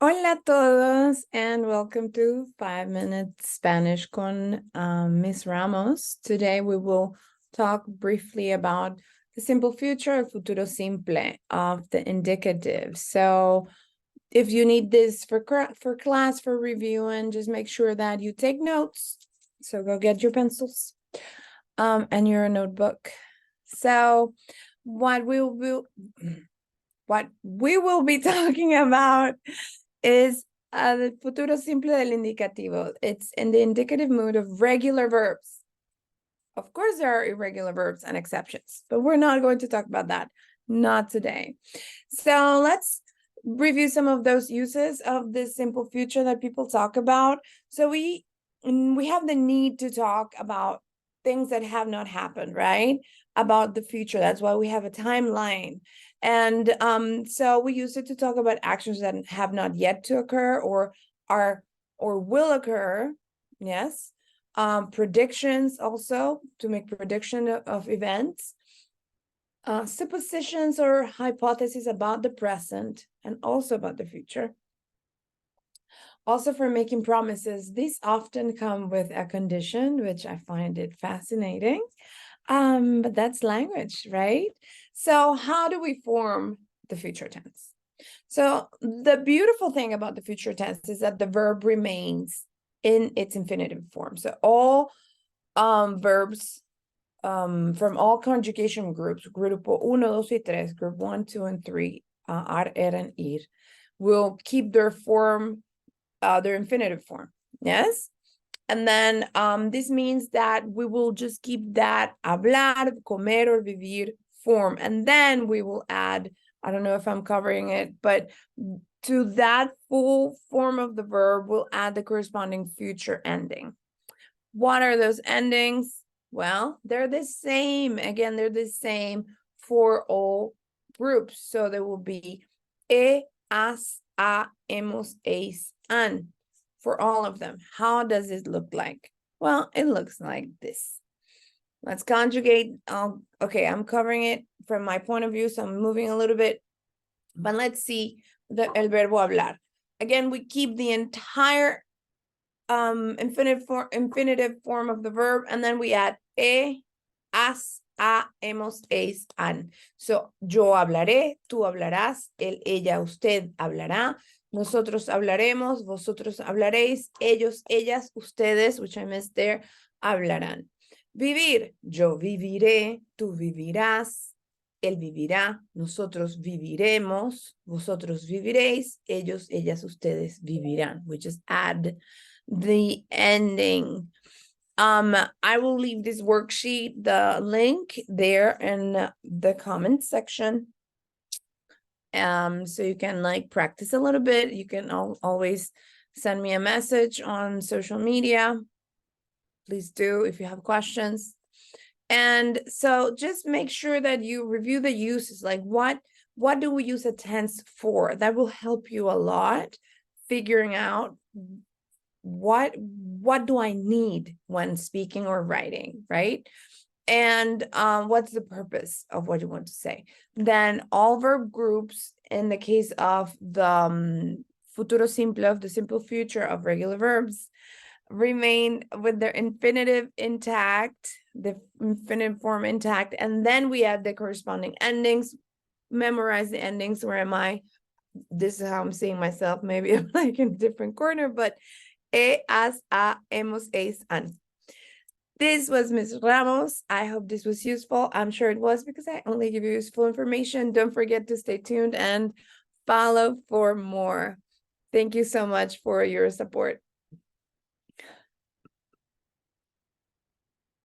Hola a todos and welcome to 5 Minutes Spanish con Miss Ramos. Today we will talk briefly about the simple future, el futuro simple of the indicative. So if you need this for class, for reviewing, just make sure that you take notes. So go get your pencils and your notebook. So what we will be talking about is el futuro simple del indicativo. It's in the indicative mood of regular verbs. Of course, there are irregular verbs and exceptions, but we're not going to talk about that. Not today. So let's review some of those uses of this simple future that people talk about. So we have the need to talk about things that have not happened, right? About the future. That's why we have a timeline. And so we use it to talk about actions that have not yet to occur or are or will occur. Yes. Predictions also, to make prediction of events. Suppositions or hypotheses about the present and also about the future. Also for making promises, these often come with a condition, which I find it fascinating. But that's language, right? So how do we form the future tense? So the beautiful thing about the future tense is that the verb remains in its infinitive form. So all verbs from all conjugation groups, grupo 1, 2, y 3, group 1, 2, and 3, ar, and ir, will keep their form, their infinitive form. Yes? And then this means that we will just keep that hablar, comer, or vivir form. And then we will add, I don't know if I'm covering it, but to that full form of the verb, we'll add the corresponding future ending. What are those endings? Well, they're the same. Again, they're the same for all groups. So there will be as, a, hemos, eis, an for all of them. How does it look like? Well, it looks like this. Let's conjugate. Okay, I'm covering it from my point of view, so I'm moving a little bit. But let's see el verbo hablar. Again, we keep the entire infinitive form of the verb, and then we add as, a, hemos, eis, an. So yo hablaré, tú hablarás, él, ella, usted hablará, nosotros hablaremos, vosotros hablaréis, ellos, ellas, ustedes, which I missed there, hablarán. Vivir, yo viviré, tú vivirás, él vivirá, nosotros viviremos, vosotros viviréis, ellos, ellas, ustedes vivirán. We just add the ending. I will leave this worksheet, the link there in the comment section. So you can like practice a little bit. You can always send me a message on social media. Please do if you have questions. And so just make sure that you review the uses, like what do we use a tense for? That will help you a lot figuring out what do I need when speaking or writing, right? And what's the purpose of what you want to say? Then all verb groups, in the case of the futuro simple, of the simple future of regular verbs, remain with their infinitive intact, the infinitive form intact, and then we add the corresponding endings. Memorize the endings. Where am I? This is how I'm seeing myself. Maybe I'm like in a different corner, but as, a, hemos, eis, an. This was Ms. Ramos. I hope this was useful. I'm sure it was, because I only give you useful information. Don't forget to stay tuned and follow for more. Thank you so much for your support.